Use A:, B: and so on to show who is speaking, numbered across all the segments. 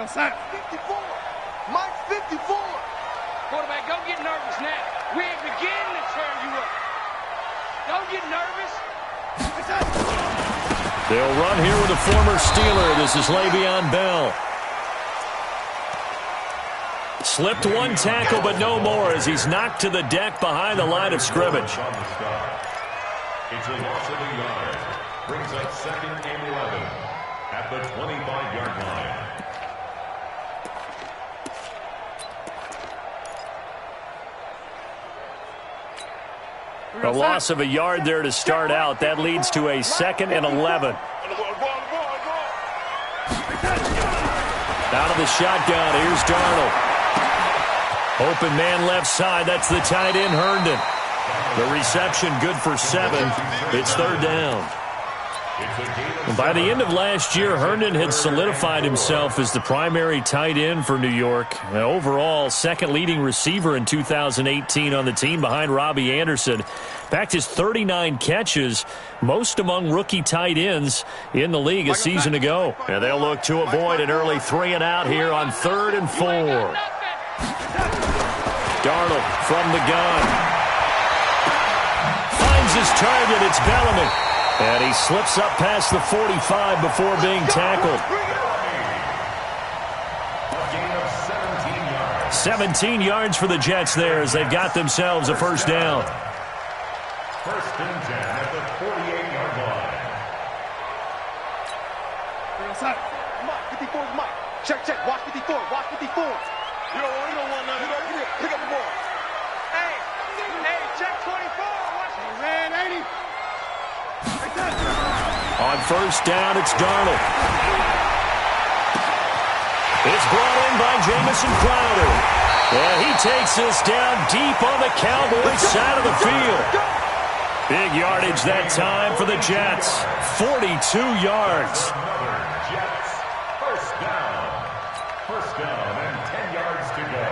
A: Set.
B: 54. Mike 54.
C: Quarterback, don't get nervous now. We ain't beginning to tear you up. Don't get nervous.
D: They'll run here with a former Steeler. This is Le'Veon Bell. Slipped one tackle, but no more as he's knocked to the deck behind the line of scrimmage.
E: It's a loss of a yard. Brings up 2nd and 11 at the 25-yard line.
D: A loss of a yard there to start out. That leads to a 2nd and 11. Out of the shotgun, here's Darnold. Open man left side, that's the tight end, Herndon. The reception good for 7. It's 3rd down. By the end of last year, Herndon had solidified himself as the primary tight end for New York. Overall, 2nd leading receiver in 2018 on the team behind Robbie Anderson. Packed his 39 catches, most among rookie tight ends in the league a season ago. And they'll look to avoid an early 3 and out here on 3rd and 4. Darnold from the gun. Finds his target, it's Bellamy. And he slips up past the 45 before being tackled. 17 yards for the Jets there as they've got themselves a 1st down.
E: 1st and 10 at the 48-yard line.
B: Mike, 54 is Mike. Check. Watch 54. Watch 54. You don't want nothing. Pick up the ball.
C: Hey, check 24. Watch me.
A: Man, 80.
D: On 1st down, it's Darnold. It's brought in by Jamison Crowder. And he takes this down deep on the Cowboys side of the field. Big yardage that time for the Jets. 42 yards.
E: Another Jets 1st down. 1st down and 10 yards to go.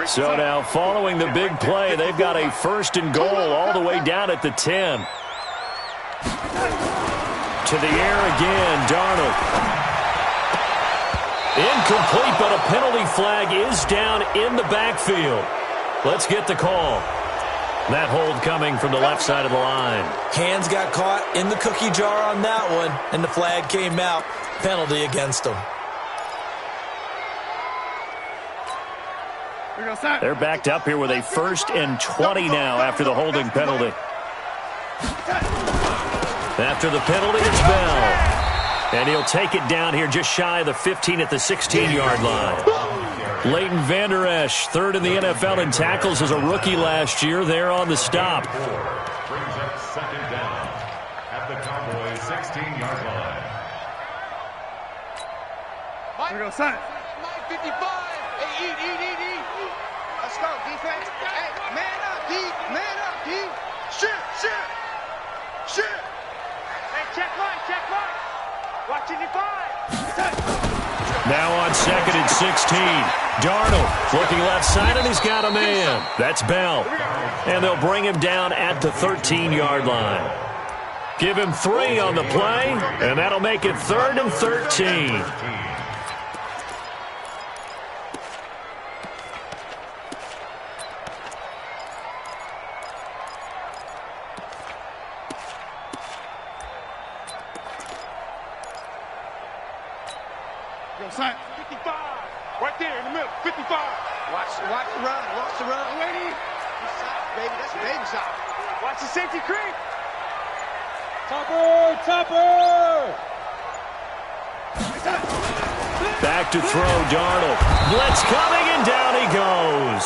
D: So now, following the big play, they've got a 1st and goal all the way down at the 10. To the air again, Darnold. Incomplete, but a penalty flag is down in the backfield. Let's get the call. That hold coming from the left side of the line.
F: Hands got caught in the cookie jar on that one, and the flag came out. Penalty against them.
D: They're backed up here with a 1st and 20 now after the holding penalty. After the penalty, it's Bell. And he'll take it down here just shy of the 15 at the 16-yard line. Leighton Vander Esch, 3rd in the NFL in tackles as a rookie last year. There on the stop.
E: Brings up 2nd down at the Cowboys 16-yard line.
A: Mike 55.
C: Hey, eat. Let's go, defense. Hey, man up, D. Shit. Hey, check right. Watch 55.
D: Now on 2nd and 16. Darnold looking left side, and he's got a man. That's Bell. And they'll bring him down at the 13-yard line. Give him 3 on the play, and that'll make it 3rd and 13.
A: Set.
C: 55. Right there in the middle. 55. Watch the run. Lady. Baby, that's a baby shot. Watch the safety creep. Topper.
D: Back to throw, Darnold. Blitz coming, and down he goes.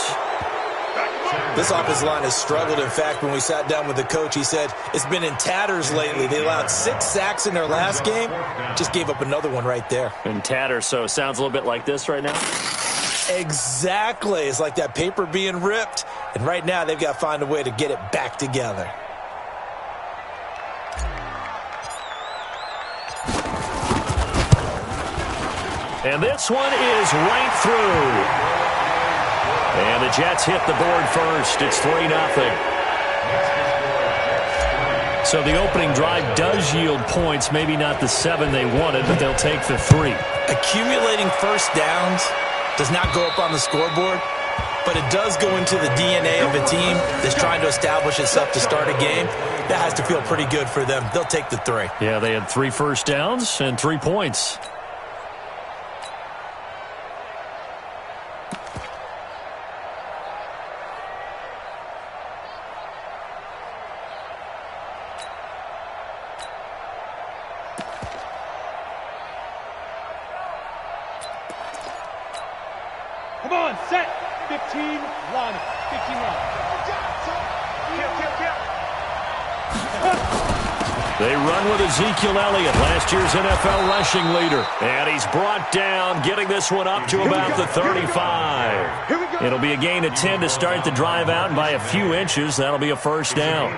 F: This offensive line has struggled. In fact, when we sat down with the coach, he said it's been in tatters lately. They allowed 6 sacks in their last game. Just gave up another one right there.
D: In tatters, so it sounds a little bit like this right now.
F: Exactly. It's like that paper being ripped. And right now, they've got to find a way to get it back together.
D: And this one is right through. And the Jets hit the board first. It's 3-0. So the opening drive does yield points, maybe not the 7 they wanted, but they'll take the 3.
F: Accumulating first downs does not go up on the scoreboard, but it does go into the DNA of a team that's trying to establish itself to start a game. That has to feel pretty good for them. They'll take the 3.
D: Yeah, they had 3 first downs and 3 points.
C: Come on, set. 15, line up. 15 line up.
D: They run with Ezekiel Elliott, last year's NFL rushing leader. And he's brought down, getting this one up to about the 35. It'll be a gain of 10 to start the drive out, and by a few inches, that'll be a first down.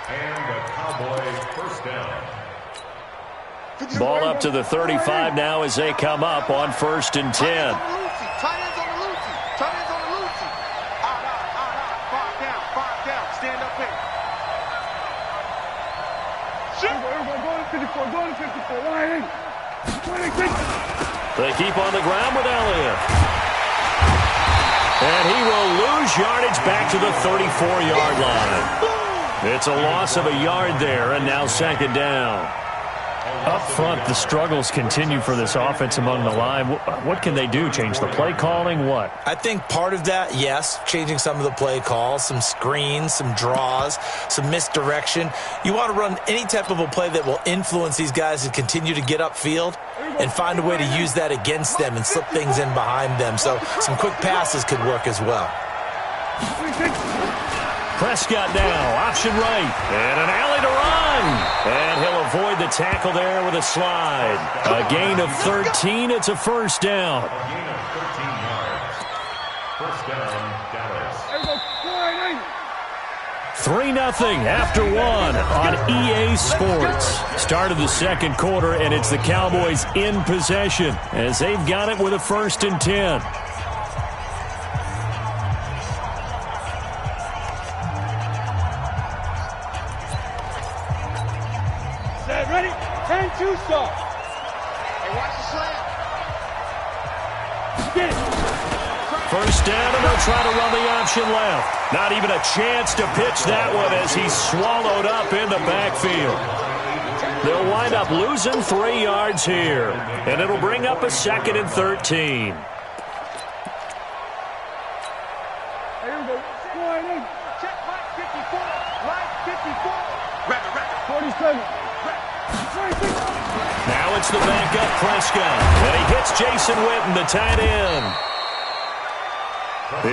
E: And the Cowboys first down.
D: Ball up to the 35 now as they come up on 1st and 10.
B: Tight ends on the Lucy. Tight ends on the Lucy. Out. 5 down. Stand up here.
C: Go to 54. Line in.
D: They keep on the ground with Elliott. And he will lose yardage back to the 34-yard line. It's a loss of a yard there, and now 2nd down. Up front, the struggles continue for this offense among the line. What can they do? Change the play calling? What?
F: I think part of that, yes, changing some of the play calls, some screens, some draws, some misdirection. You want to run any type of a play that will influence these guys to continue to get upfield and find a way to use that against them and slip things in behind them. So some quick passes could work as well.
D: Prescott now, option right, and an alley to run. And he'll avoid the tackle there with a slide. A gain of 13, it's a first down.
E: A gain of 13 yards. First down, Dallas.
D: 3-0 after 1 on EA Sports. Start of the 2nd quarter, and it's the Cowboys in possession as they've got it with a 1st and 10.
C: Ready? 10-2 stop. Hey, watch the slant. Get it.
D: First down, and they'll try to run the option left. Not even a chance to pitch that one as he's swallowed up in the backfield. They'll wind up losing 3 yards here, and it'll bring up a 2nd and 13.
C: Here we go. Line in.
B: Check Mike 54. Mike 54. Rabbit.
C: 47.
D: Now it's the backup Prescott, and he hits Jason Witten, the tight end.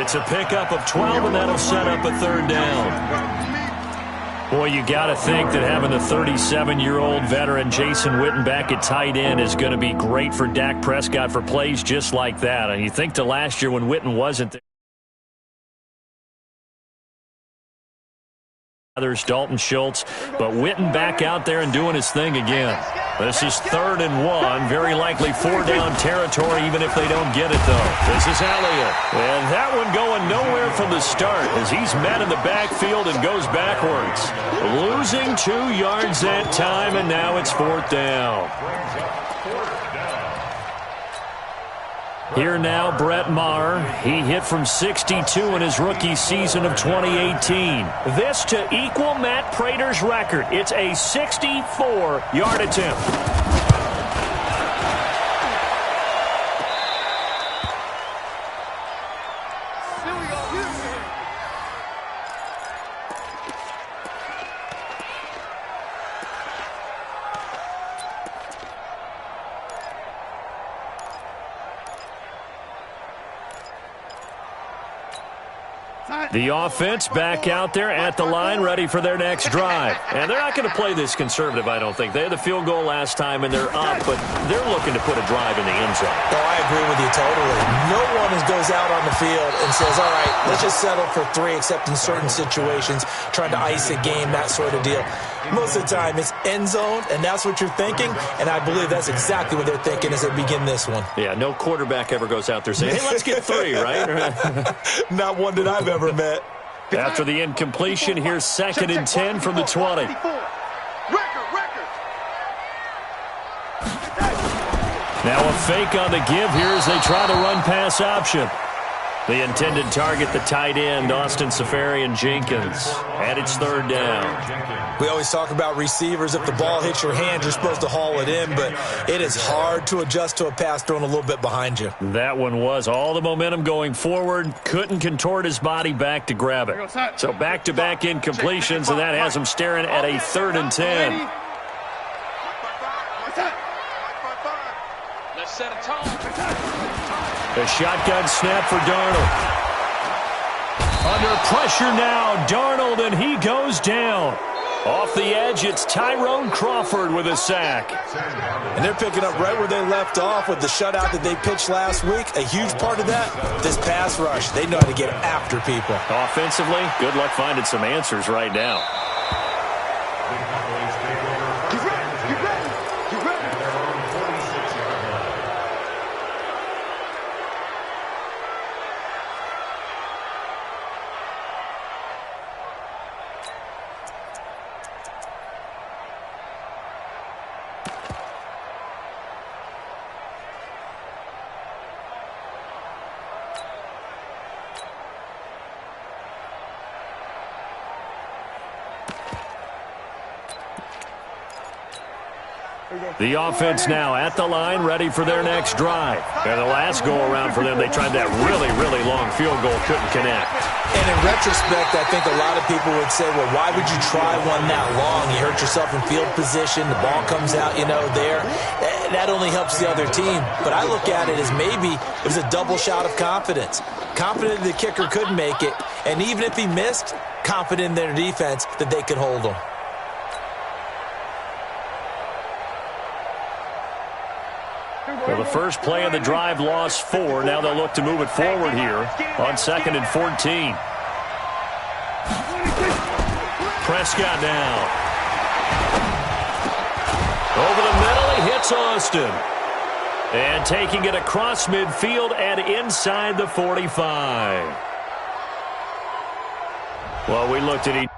D: It's a pickup of 12, and that'll set up a 3rd down. Boy, you got to think that having the 37-year-old veteran Jason Witten back at tight end is going to be great for Dak Prescott for plays just like that. And you think to last year when Witten wasn't there. Dalton Schultz, but Witten back out there and doing his thing again. This is 3rd and 1, very likely 4-down territory even if they don't get it though. This is Elliott, and that one going nowhere from the start as he's met in the backfield and goes backwards. Losing 2 yards that time, and now it's 4th down. Here now, Brett Maher. He hit from 62 in his rookie season of 2018. This to equal Matt Prater's record. It's a 64-yard attempt. The offense back out there at the line, ready for their next drive. And they're not going to play this conservative, I don't think. They had the field goal last time, and they're up, but they're looking to put a drive in the end zone.
F: Oh, I agree with you totally. No one goes out on the field and says, all right, let's just settle for 3, except in certain situations, trying to ice a game, that sort of deal. Most of the time, it's end zone, and that's what you're thinking, and I believe that's exactly what they're thinking as they begin this one.
D: Yeah, no quarterback ever goes out there saying, hey, let's get 3, right?
F: Not one that I've ever met.
D: After the incompletion, here's 2nd and 10 from the 20. Now a fake on the give here as they try the run-pass option. The intended target, the tight end, Austin Safarian-Jenkins. And it's 3rd down.
F: We always talk about receivers. If the ball hits your hand, you're supposed to haul it in, but it is hard to adjust to a pass thrown a little bit behind you.
D: That one was. All the momentum going forward. Couldn't contort his body back to grab it. So back-to-back incompletions, and that has him staring at a 3rd and 10.
C: Let's set a tone.
D: A shotgun snap for Darnold. Under pressure now, Darnold, and he goes down. Off the edge, it's Tyrone Crawford with a sack.
F: And they're picking up right where they left off with the shutout that they pitched last week. A huge part of that, this pass rush. They know how to get after people.
D: Offensively, good luck finding some answers right now. The offense now at the line, ready for their next drive. And the last go-around for them, they tried that really, really long field goal, couldn't connect.
F: And in retrospect, I think a lot of people would say, well, why would you try one that long? You hurt yourself in field position. The ball comes out, there. That only helps the other team. But I look at it as maybe it was a double shot of confidence. Confident the kicker could make it. And even if he missed, confident in their defense that they could hold him.
D: Well, the first play of the drive lost 4. Now they'll look to move it forward here on 2nd and 14. Prescott now. Over the middle, he hits Austin. And taking it across midfield and inside the 45. Well, we looked at each.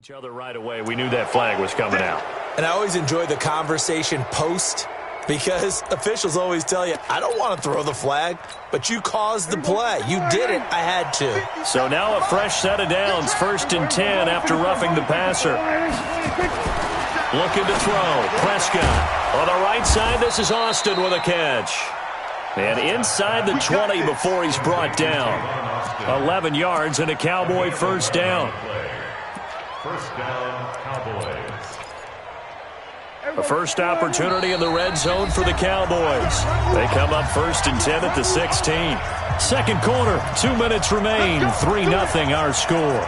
D: Each other right away. We knew that flag was coming out.
F: And I always enjoy the conversation post because officials always tell you, I don't want to throw the flag, but you caused the play. You did it. I had to.
D: So now a fresh set of downs. 1st and 10 after roughing the passer. Looking to throw. Prescott. On the right side, this is Austin with a catch. And inside the 20 before he's brought down. 11 yards and a Cowboy first down.
E: First down, Cowboys.
D: A first opportunity in the red zone for the Cowboys. They come up 1st and 10 at the 16. Second quarter, 2 minutes remain. 3-0 our score.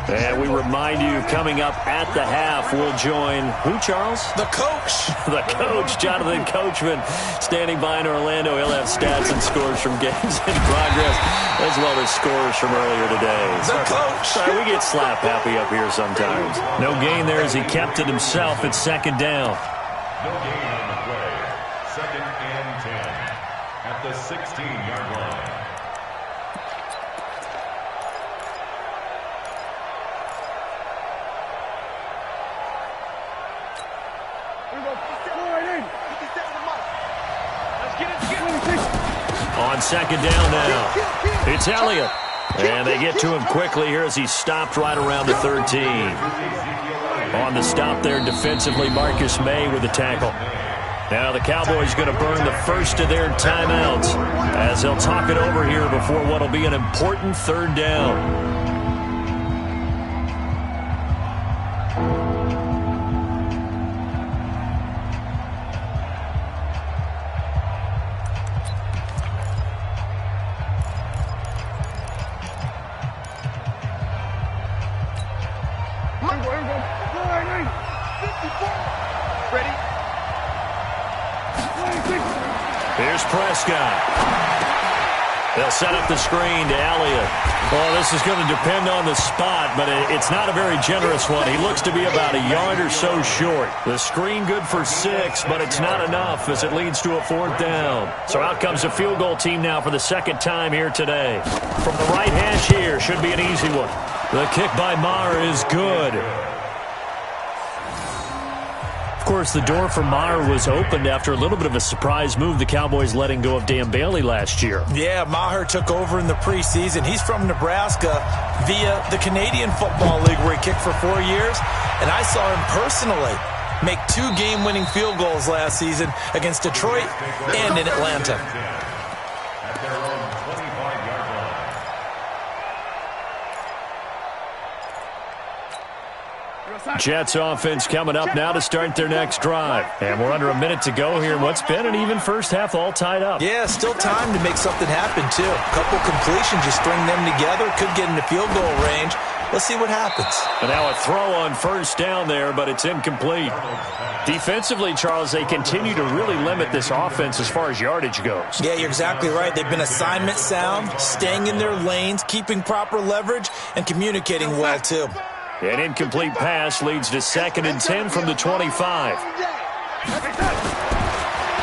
D: And we remind you, coming up at the half, we'll join who, Charles?
F: The coach.
D: The coach, Jonathan Coachman, standing by in Orlando. He'll have stats and scores from games in progress, as well as scores from earlier today.
F: The coach.
D: Sorry, we get slap happy up here sometimes. No gain there as he kept it himself. It's second down.
E: No gain on the play. 2nd and 10 at the 16-yard line.
D: On second down now, it's Elliott. And they get to him quickly here as he stopped right around the 13. On the stop there defensively, Marcus May with the tackle. Now the Cowboys going to burn the first of their timeouts as they'll talk it over here before what will be an important 3rd down. Here's Prescott. They'll set up the screen to Elliott. Well, this is going to depend on the spot, but it's not a very generous one. He looks to be about a yard or so short. The screen good for 6, but it's not enough as it leads to a 4th down. So out comes a field goal team now for the 2nd time here today. From the right hash here, should be an easy one. The kick by Maher is good. Of course, the door for Maher was opened after a little bit of a surprise move, the Cowboys letting go of Dan Bailey last year.
F: Yeah, Maher took over in the preseason. He's from Nebraska via the Canadian Football League where he kicked for 4 years. And I saw him personally make 2 game-winning field goals last season against Detroit and in Atlanta.
E: At their own 25-yard line.
D: Jets offense coming up now to start their next drive. And we're under a minute to go here in what's been an even first half, all tied up.
F: Yeah, still time to make something happen, too. A couple completions, you string them together, could get into field goal range. Let's see what happens.
D: And now a throw on 1st down there, but it's incomplete. Defensively, Charles, they continue to really limit this offense as far as yardage goes.
F: Yeah, you're exactly right. They've been assignment sound, staying in their lanes, keeping proper leverage, and communicating well, too.
D: An incomplete pass leads to 2nd and 10 from the 25.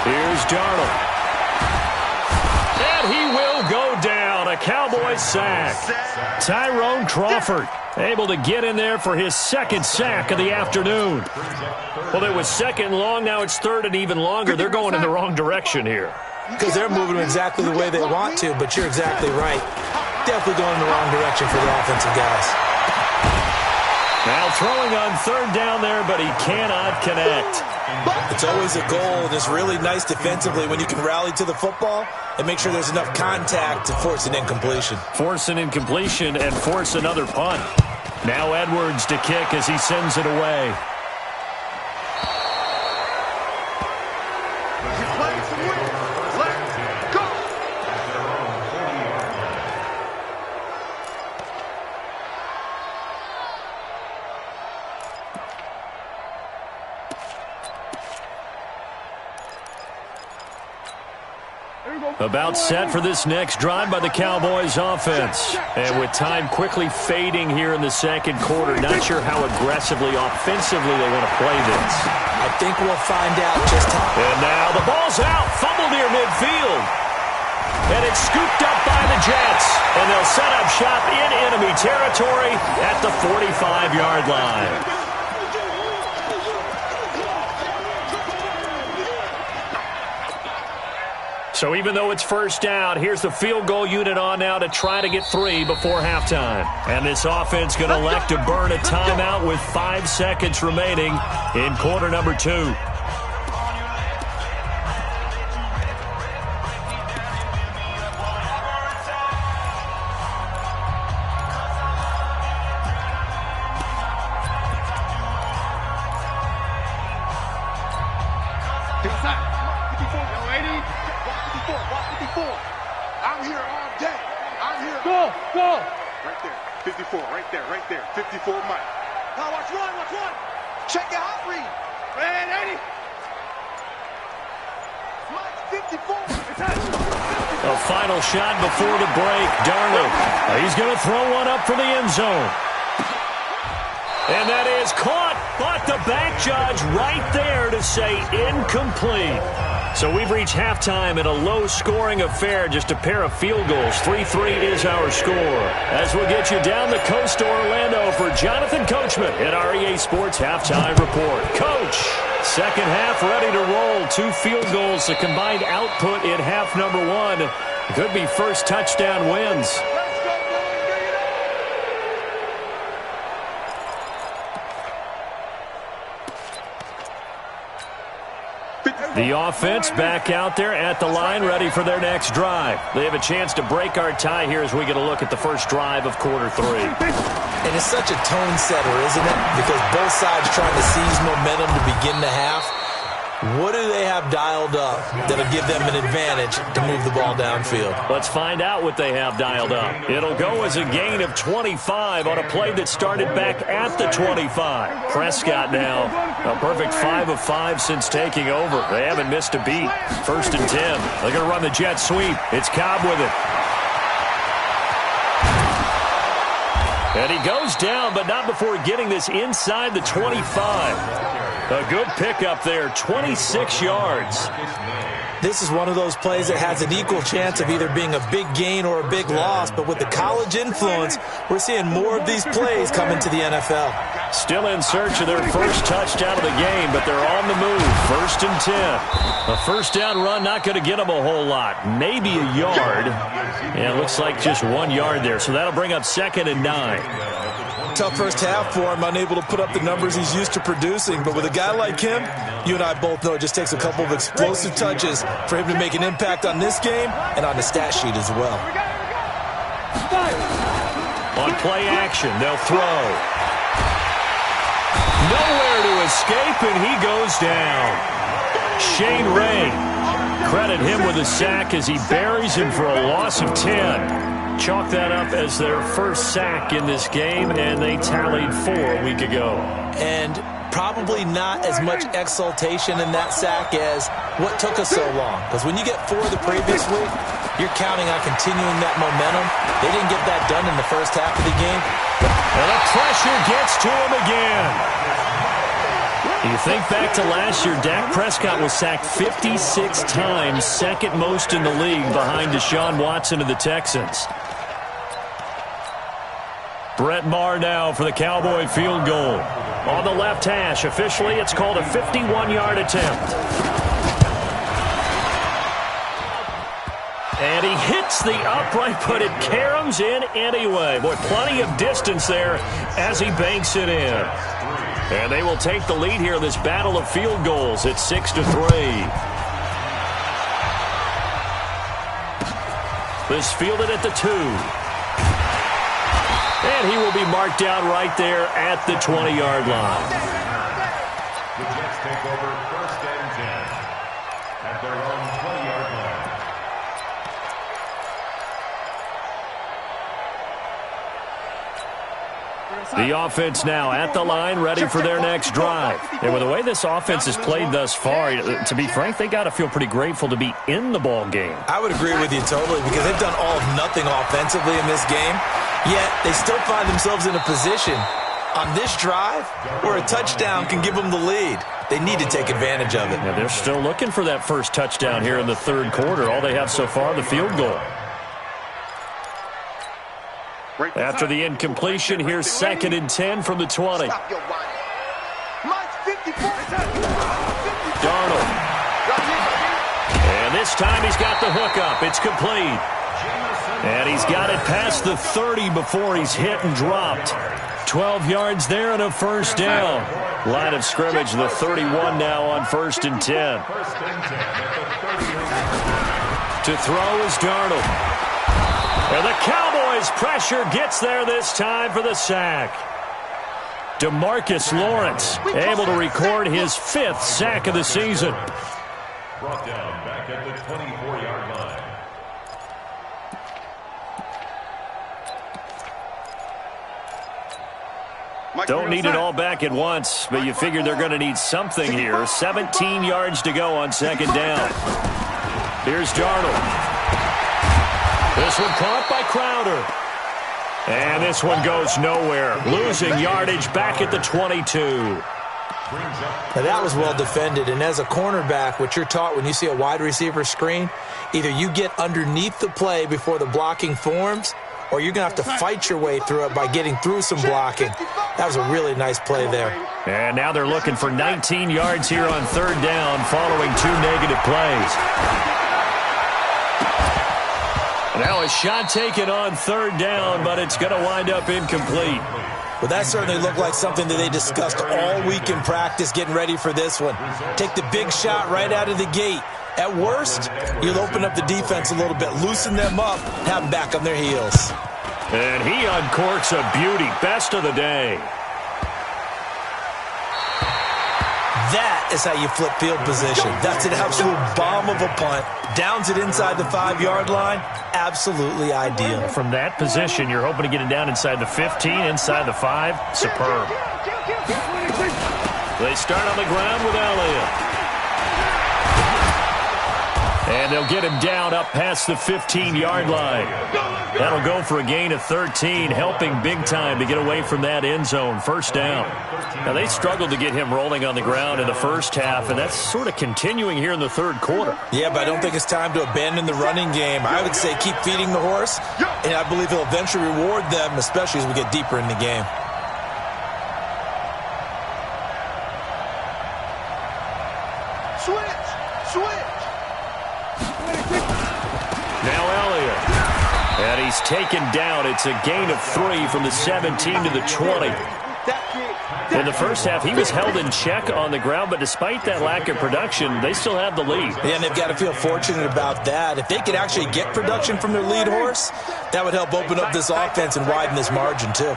D: Here's Darnold. And he will go down. A Cowboys sack. Tyrone Crawford able to get in there for his 2nd sack of the afternoon. Well, it was 2nd and long. Now it's 3rd and even longer. They're going in the wrong direction here.
F: Because they're moving exactly the way they want to, but you're exactly right. Definitely going in the wrong direction for the offensive guys.
D: Now throwing on 3rd down there, but he cannot connect.
F: It's always a goal, and it's really nice defensively when you can rally to the football and make sure there's enough contact to force an incompletion.
D: Force an incompletion and force another punt. Now Edwards to kick as he sends it away. About set for this next drive by the Cowboys offense. And with time quickly fading here in the 2nd quarter, not sure how aggressively, offensively they want to play this.
F: I think we'll find out just how.
D: And now the ball's out, fumble near midfield. And it's scooped up by the Jets. And they'll set up shop in enemy territory at the 45-yard line. So even though it's 1st down, here's the field goal unit on now to try to get 3 before halftime. And this offense going to elect to burn a timeout with 5 seconds remaining in quarter number 2.
C: I'm here all day. I'm here. Go. Right there. 54, right there, 54 Mike.
B: Now watch one. Check your hot read.
C: Man, 80.
B: Mike, 54.
D: A final shot before the break. Darnold. He's going to throw one up for the end zone. And that is caught, but the back judge right there to say incomplete. So we've reached halftime in a low-scoring affair, just a pair of field goals. 3-3 is our score. As we'll get you down the coast to Orlando for Jonathan Coachman at our EA Sports Halftime Report. Coach, second half ready to roll. 2 field goals, the combined output in half number 1. Could be first touchdown wins. The offense back out there at the line, ready for their next drive. They have a chance to break our tie here as we get a look at the first drive of quarter 3.
F: And it's such a tone setter, isn't it? Because both sides trying to seize momentum to begin the half. What do they have dialed up that'll give them an advantage to move the ball downfield?
D: Let's find out what they have dialed up. It'll go as a gain of 25 on a play that started back at the 25. Prescott now, a perfect 5 of 5 since taking over. They haven't missed a beat. 1st and 10. They're going to run the jet sweep. It's Cobb with it. And he goes down, but not before getting this inside the 25. A good pickup there, 26 yards.
F: This is one of those plays that has an equal chance of either being a big gain or a big loss, but with the college influence, we're seeing more of these plays come into the NFL.
D: Still in search of their first touchdown of the game, but they're on the move. 1st and 10. A first down run, not going to get them a whole lot. Maybe a yard. And it looks like just 1 yard there, so that'll bring up 2nd and 9.
F: Tough first half for him, unable to put up the numbers he's used to producing. But with a guy like him, you and I both know it just takes a couple of explosive touches for him to make an impact on this game and on the stat sheet as well.
D: On play action, they'll throw. Nowhere to escape, and he goes down. Shane Ray, credit him with a sack as he buries him for a loss of 10. Chalk that up as their first sack in this game, and they tallied 4 a week ago.
F: And probably not as much exultation in that sack as what took us so long. Because when you get 4 the previous week, you're counting on continuing that momentum. They didn't get that done in the first half of the game.
D: And the pressure gets to him again. You think back to last year, Dak Prescott was sacked 56 times, second most in the league behind Deshaun Watson of the Texans. Brett Maher now for the Cowboy field goal. On the left hash, officially it's called a 51-yard attempt. And he hits the upright, but it caroms in anyway. Boy, plenty of distance there as he banks it in. And they will take the lead here in this battle of field goals at 6-3. This fielded at the 2. And he will be marked down right there at the 20-yard line.
E: The Jets take over 1st and 10 at their own 20-yard line.
D: The offense now at the line, ready for their next drive. And with the way this offense has played thus far, to be frank, they got to feel pretty grateful to be in the ball game.
F: I would agree with you totally, because they've done all of nothing offensively in this game, yet they still find themselves in a position on this drive where a touchdown can give them the lead. They need to take advantage of it.
D: Yeah, they're still looking for that first touchdown here in the 3rd quarter. All they have so far, the field goal. After the incompletion, here's 2nd and 10 from the 20. Darnold. And this time he's got the hookup. It's complete. And he's got it past the 30 before he's hit and dropped. 12 yards there and a first down. Line of scrimmage, the 31 now on 1st and 10. To throw is Darnold. And the Cowboys' pressure gets there this time for the sack. DeMarcus Lawrence able to record his 5th sack of the season.
E: Brought down back at the 24-yard line.
D: Don't need it all back at once, but you figure they're going to need something here. 17 yards to go on second down. Here's Darnold. This one caught by Crowder. And this one goes nowhere. Losing yardage back at the 22.
F: Now that was well defended, and as a cornerback, what you're taught when you see a wide receiver screen, either you get underneath the play before the blocking forms, or you're going to have to fight your way through it by getting through some blocking. That was a really nice play there.
D: And now they're looking for 19 yards here on third down following 2 negative plays. Now a shot taken on third down, but it's going to wind up incomplete.
F: Well, that certainly looked like something that they discussed all week in practice getting ready for this one. Take the big shot right out of the gate. At worst, you'll open up the defense a little bit, loosen them up, have them back on their heels.
D: And he uncorks a beauty. Best of the day.
F: That is how you flip field position. That's an absolute bomb of a punt. Downs it inside the 5-yard line. Absolutely ideal.
D: From that position, you're hoping to get it down inside the 15, inside the 5. Superb. They start on the ground with Elliott. And they'll get him down up past the 15-yard line. That'll go for a gain of 13, helping big time to get away from that end zone. First down. Now, they struggled to get him rolling on the ground in the first half, and that's sort of continuing here in the third quarter.
F: Yeah, but I don't think it's time to abandon the running game. I would say keep feeding the horse, and I believe he'll eventually reward them, especially as we get deeper in the game.
D: Now Elliott. And he's taken down. It's a gain of 3 from the 17 to the 20. In the first half, he was held in check on the ground, but despite that lack of production, they still have the lead.
F: Yeah, and they've got to feel fortunate about that. If they could actually get production from their lead horse, that would help open up this offense and widen this margin, too.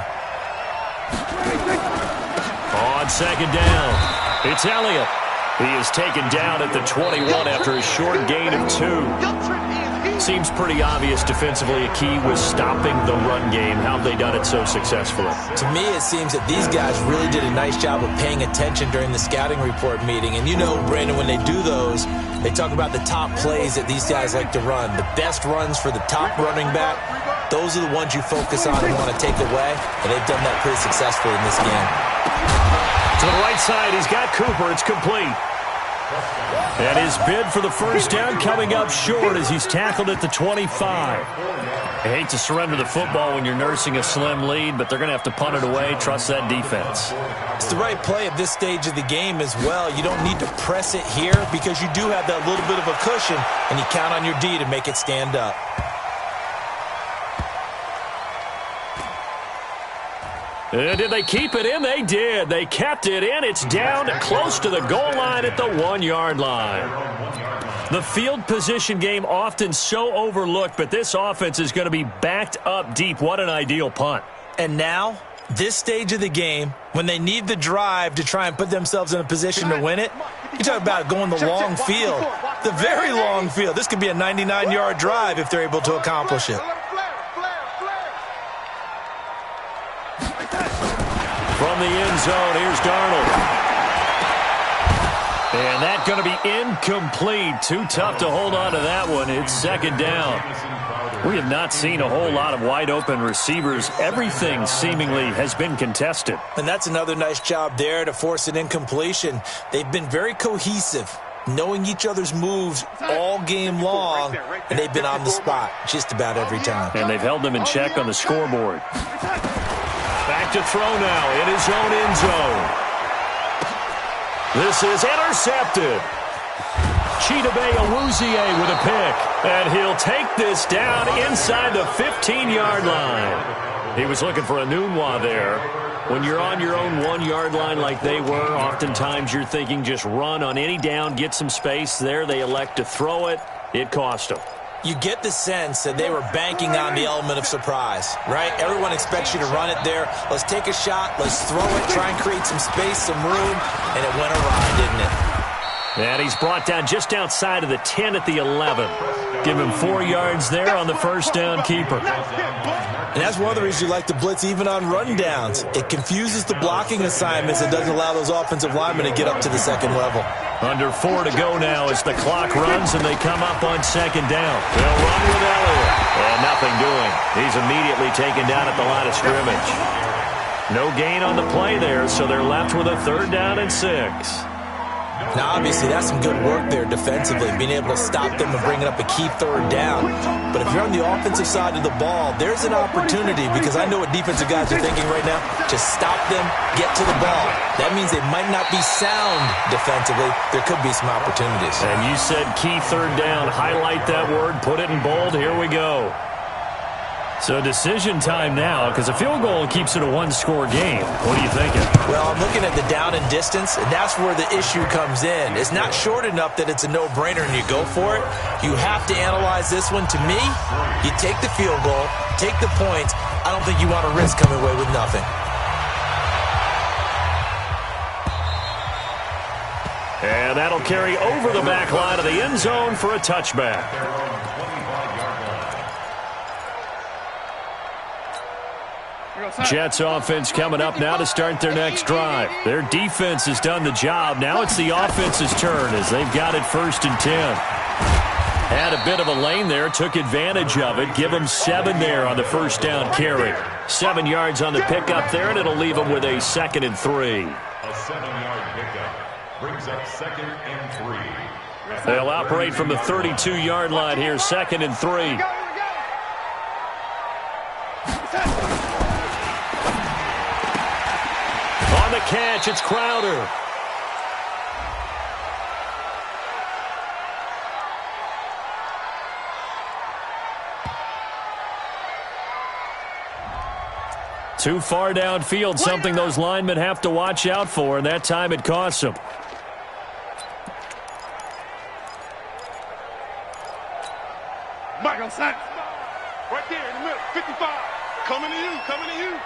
D: On second down, it's Elliott. He is taken down at the 21 after a short gain of 2. Seems pretty obvious defensively a key was stopping the run game. How have they done it so successfully?
F: To me, it seems that these guys really did a nice job of paying attention during the scouting report meeting. And you know, Brandon, when they do those, they talk about the top plays that these guys like to run. The best runs for the top running back, those are the ones you focus on and want to take away. And they've done that pretty successfully in this game.
D: To the right side, he's got Cooper. It's complete. And his bid for the first down coming up short as he's tackled at the 25. I hate to surrender the football when you're nursing a slim lead, but they're going to have to punt it away, trust that defense.
F: It's the right play at this stage of the game as well. You don't need to press it here because you do have that little bit of a cushion, and you count on your D to make it stand up.
D: Did they keep it in? They did. They kept it in. It's down close to the goal line at the 1-yard line. The field position game often so overlooked, but this offense is going to be backed up deep. What an ideal punt.
F: And now, this stage of the game, when they need the drive to try and put themselves in a position to win it, you talk about going the long field, the very long field. This could be a 99-yard drive if they're able to accomplish it.
D: From the end zone, here's Darnold. And that's going to be incomplete. Too tough to hold on to that one. It's second down. We have not seen a whole lot of wide-open receivers. Everything seemingly has been contested.
F: And that's another nice job there to force an incompletion. They've been very cohesive, knowing each other's moves all game long, and they've been on the spot just about every time.
D: And they've held them in check on the scoreboard. Back to throw now in his own end zone. This is intercepted. Chidobe Awuzie with a pick. And he'll take this down inside the 15-yard line. He was looking for a Nunwa there. When you're on your own 1-yard line like they were, oftentimes you're thinking just run on any down, get some space. There they elect to throw it. It cost them.
F: You get the sense that they were banking on the element of surprise, right? Everyone expects you to run it there. Let's take a shot. Let's throw it, try and create some space, some room, and it went awry, didn't it?
D: And he's brought down just outside of the 10 at the 11. Give him 4 yards there on the first down keeper.
F: And that's one of the reasons you like to blitz even on rundowns. It confuses the blocking assignments and doesn't allow those offensive linemen to get up to the second level.
D: Under 4 to go now as the clock runs and they come up on second down. They'll run with Elliott. And nothing doing. He's immediately taken down at the line of scrimmage. No gain on the play there, so they're left with a 3rd down and 6.
F: Now, obviously, that's some good work there defensively, being able to stop them and bringing up a key 3rd down. But if you're on the offensive side of the ball, there's an opportunity, because I know what defensive guys are thinking right now. Just stop them, get to the ball. That means they might not be sound defensively. There could be some opportunities.
D: And you said key 3rd down. Highlight that word, put it in bold. Here we go. So decision time now, because a field goal keeps it a 1-score game. What are you thinking?
F: Well, I'm looking at the down and distance, and that's where the issue comes in. It's not short enough that it's a no-brainer and you go for it. You have to analyze this one. To me, you take the field goal, take the points. I don't think you want to risk coming away with nothing.
D: And that'll carry over the back line of the end zone for a touchback. Jets offense coming up now to start their next drive. Their defense has done the job. Now it's the offense's turn as they've got it 1st and 10. Had a bit of a lane there, took advantage of it. Give them 7 there on the first down carry. 7 yards on the pickup there, and it'll leave them with a 2nd and 3.
E: A 7-yard pickup brings up 2nd and 3.
D: They'll operate from the 32-yard line here, 2nd and 3. On the catch, it's Crowder. Too far downfield, something those linemen have to watch out for, and that time it costs them.
C: Michael Sack. Right there in the middle, 55. Coming to you, coming to you.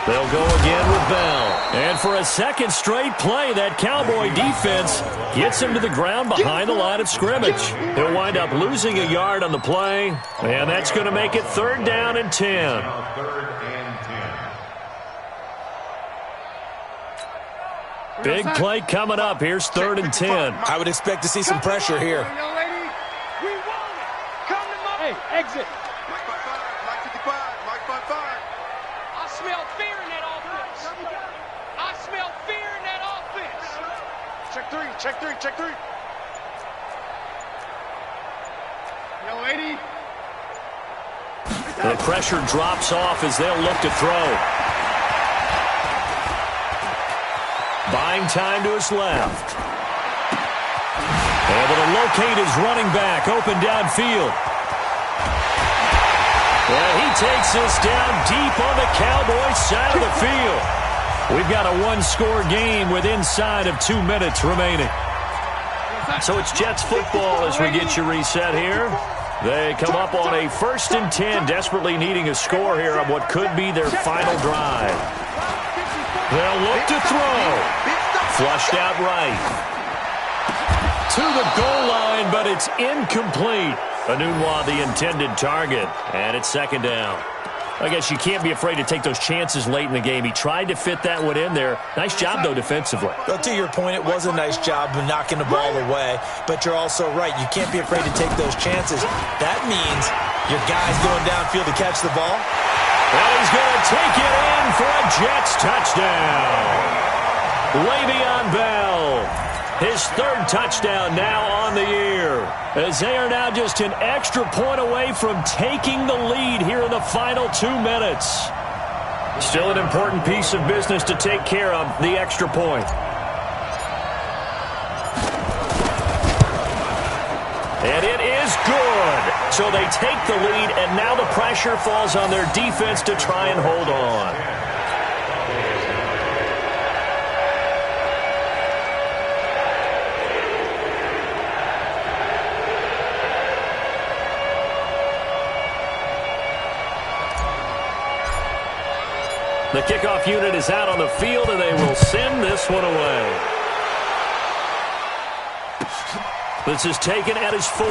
D: They'll go again with Bell. And for a 2nd straight play, that Cowboy defense gets him to the ground behind the line of scrimmage. He'll wind up losing a yard on the play, and that's going to make it 3rd down and 10.
E: Now 3rd and 10.
D: Big play coming up. Here's 3rd and 10.
F: I would expect to see some pressure here.
C: Young lady, we want it. Come to my... Hey, exit. Mike 55, Mike 55, Mike 55.
A: I smell fear in that offense. I smell fear in that offense.
C: Check 3, check 3, check 3. Young lady.
D: The pressure drops off as they'll look to throw. Buying time to his left. Able to locate his running back, open downfield. And he takes this down deep on the Cowboys side of the field. We've got a 1-score game with inside of 2 minutes remaining. So it's Jets football as we get you reset here. They come up on a 1st and 10, desperately needing a score here on what could be their final drive. They'll look to throw. Flushed out right. To the goal line, but it's incomplete. Anunwa, the intended target, and it's 2nd down. I guess you can't be afraid to take those chances late in the game. He tried to fit that one in there. Nice job, though, defensively.
F: Well, to your point, it was a nice job of knocking the ball away, but you're also right. You can't be afraid to take those chances. That means your guy's going downfield to catch the ball.
D: And he's going to take it in for a Jets touchdown. Le'Veon Bell, his 3rd touchdown now on the year, as they are now just an extra point away from taking the lead here in the final 2 minutes. Still an important piece of business to take care of, the extra point. And it is good. So they take the lead, and now the pressure falls on their defense to try and hold on. The kickoff unit is out on the field, and they will send this this one away. This is taken at his 4.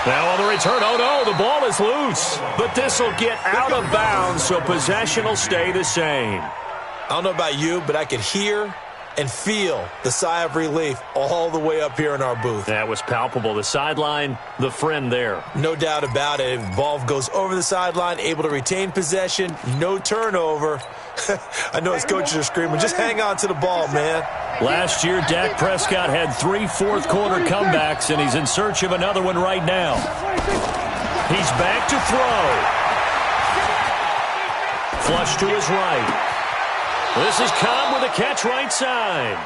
D: Now on the return, oh no, the ball is loose. But this will get out of bounds, so possession will stay the same.
F: I don't know about you, but I could hear and feel the sigh of relief all the way up here in our booth.
D: That was palpable. The sideline, the friend there.
F: No doubt about it. If the ball goes over the sideline, able to retain possession, no turnover. I know his coaches are screaming, just hang on to the ball, man.
D: Last year, Dak Prescott had 3 fourth-quarter comebacks, and he's in search of another one right now. He's back to throw. Flush to his right. This is Cobb with a catch right side.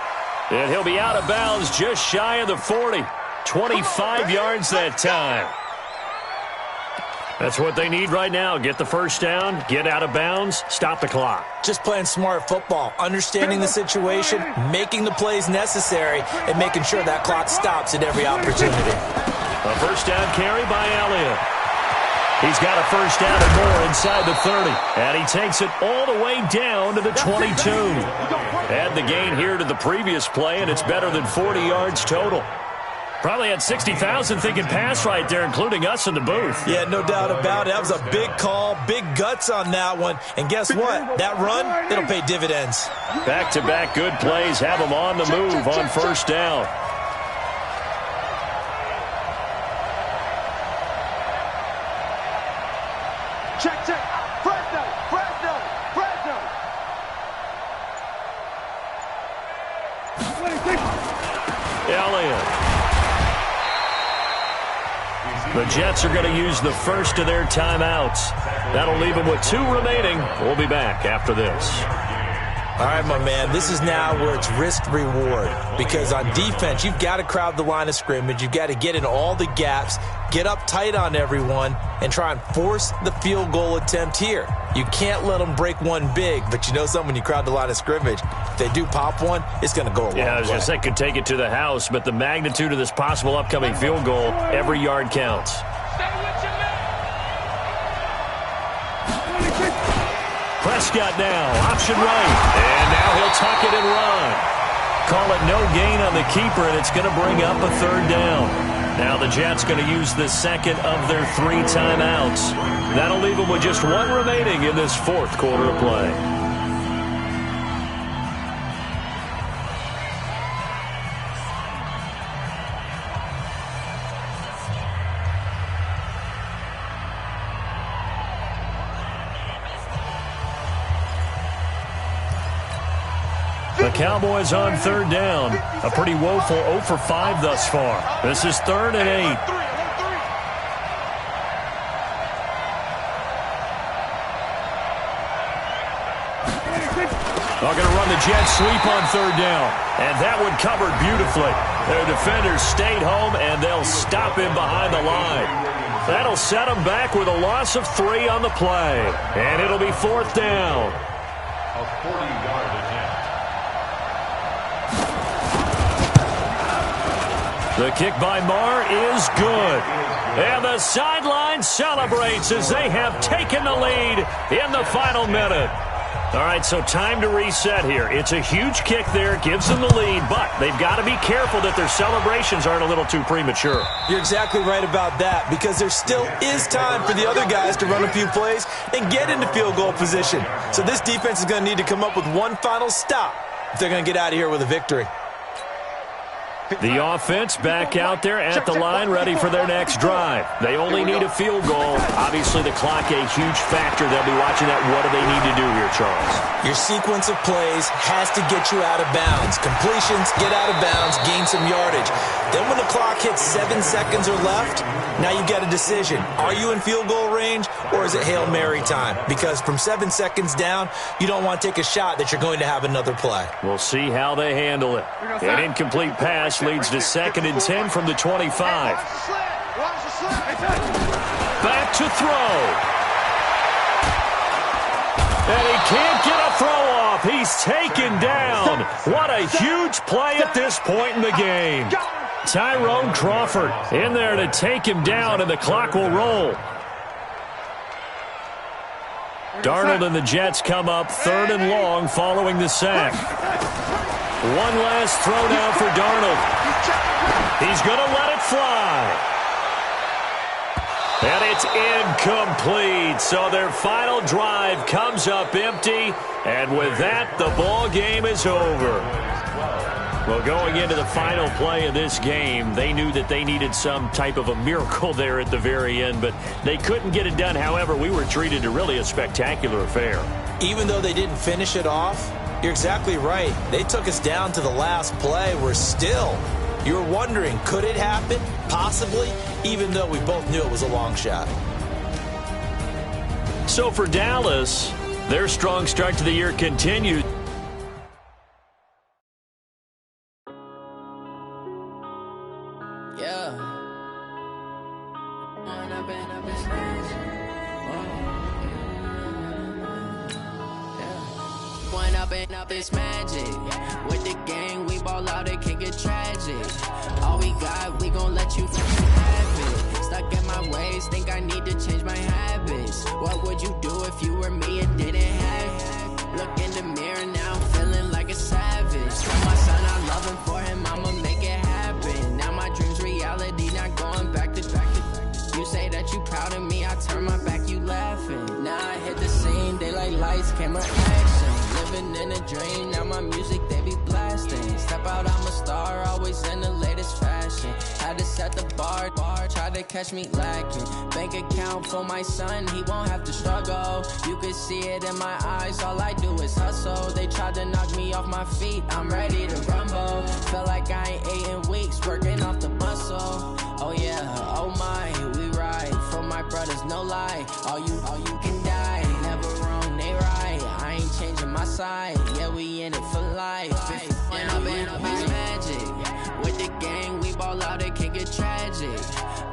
D: And he'll be out of bounds just shy of the 40. 25 yards that time. That's what they need right now. Get the first down, get out of bounds, stop the clock.
F: Just playing smart football, understanding the situation, making the plays necessary, and making sure that clock stops at every opportunity.
D: A first down carry by Elliott. He's got a first down and more inside the 30. And he takes it all the way down to the 22. Add the gain here to the previous play, and it's better than 40 yards total. Probably had 60,000 thinking pass right there, including us in the booth.
F: Yeah, no doubt about it. That was a big call, big guts on that one. And guess what? That run, it'll pay dividends.
D: Back-to-back good plays have them on the move on first down.
B: Check.
D: Elliott. The Jets are going to use the first of their timeouts. That'll leave them with 2 remaining. We'll be back after this.
F: All right, my man, this is now where it's risk-reward. Because on defense, you've got to crowd the line of scrimmage. You've got to get in all the gaps, get up tight on everyone, and try and force the field goal attempt here. You can't let them break one big, but you know something, when you crowd the line of scrimmage, if they do pop one, it's going to go a long way.
D: Yeah, I was going to say could take it to the house, but the magnitude of this possible upcoming field goal, every yard counts. Prescott now, option right, and now he'll tuck it and run. Call it no gain on the keeper, and it's going to bring up a third down. Now the Jets going to use the second of their 3 timeouts. That'll leave them with just 1 remaining in this 4th quarter of play. The Cowboys on third down. A pretty woeful 0 for 5 thus far. This is 3rd and 8. They're going to run the jet sweep on third down. And that one covered beautifully. Their defenders stayed home, and they'll stop him behind the line. That'll set them back with a loss of 3 on the play. And it'll be 4th down.
E: A 40-yard attempt.
D: The kick by Marr is good. And the sideline celebrates as they have taken the lead in the final minute. All right, so time to reset here. It's a huge kick there, gives them the lead, but they've got to be careful that their celebrations aren't a little too premature.
F: You're exactly right about that, because there still is time for the other guys to run a few plays and get into field goal position. So this defense is going to need to come up with one final stop if they're going to get out of here with a victory.
D: The offense back out there at the line, ready for their next drive. They only need a field goal. Obviously, the clock a huge factor. They'll be watching that. What do they need to do here, Charles?
F: Your sequence of plays has to get you out of bounds. Completions, get out of bounds, gain some yardage. Then when the clock hits 7 seconds or left, now you get a decision. Are you in field goal range, or is it Hail Mary time? Because from 7 seconds down, you don't want to take a shot that you're going to have another play.
D: We'll see how they handle it. An incomplete pass leads to 2nd and 10 from the 25. Back to throw. And he can't get a throw off. He's taken down. What a huge play at this point in the game. Tyrone Crawford in there to take him down, and the clock will roll. Darnold and the Jets come up 3rd and long following the sack. One last throw now for Darnold. He's going to let it fly. And it's incomplete. So their final drive comes up empty. And with that, the ball game is over. Well, going into the final play of this game, they knew that they needed some type of a miracle there at the very end, but they couldn't get it done. However, we were treated to really a spectacular affair. Even though they didn't finish it off, you're exactly right. They took us down to the last play. We're still, you were wondering, could it happen? Possibly, even though we both knew it was a long shot. So for Dallas, their strong start to the year continued.
G: Up this magic with the gang, we ball out, it can get tragic. All we got, we gon' let you have it. Stuck in my ways, think I need to change my habits. What would you do if you were me and didn't have it? Look in the mirror now, I'm feeling like a savage. Tell my son I love him, for him I'ma make it happen. Now my dreams reality, not going back to back. You say that you proud of me, I turn my back, you laughing. Now I hit the scene, daylight lights, camera action. Living in a dream, now my music, they be blasting. Step out, I'm a star, always in the latest fashion. Had to set the bar, try to catch me lacking. Bank account for my son, he won't have to struggle. You could see it in my eyes, all I do is hustle. They tried to knock me off my feet, I'm ready to rumble. Felt like I ain't ate in weeks, working off the muscle. Oh yeah, oh my, we ride for my brothers, no lie. All you can die, never wrong, they right. I ain't changing my side, yeah, we in it for life. And I've been up this magic with the gang, we ball out, it can get tragic.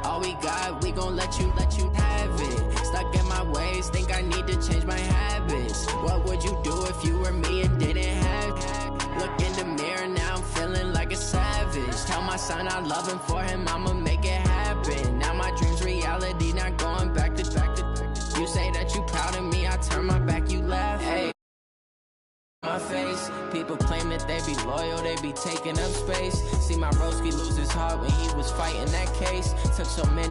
G: All we got, we gon' let you have it. Stuck in my ways, think I need to change my habits. What would you do if you were me and didn't have it? Look in the mirror now, I'm feeling like a savage. Tell my son I love him, for him I'ma make it happen. Now my dreams reality, not going back to back. You say that you proud of me, I turn my back, you laugh. Hey. My face, people claim that they be loyal, they be taking up space. See my broski lose his heart when he was fighting that case. Took so many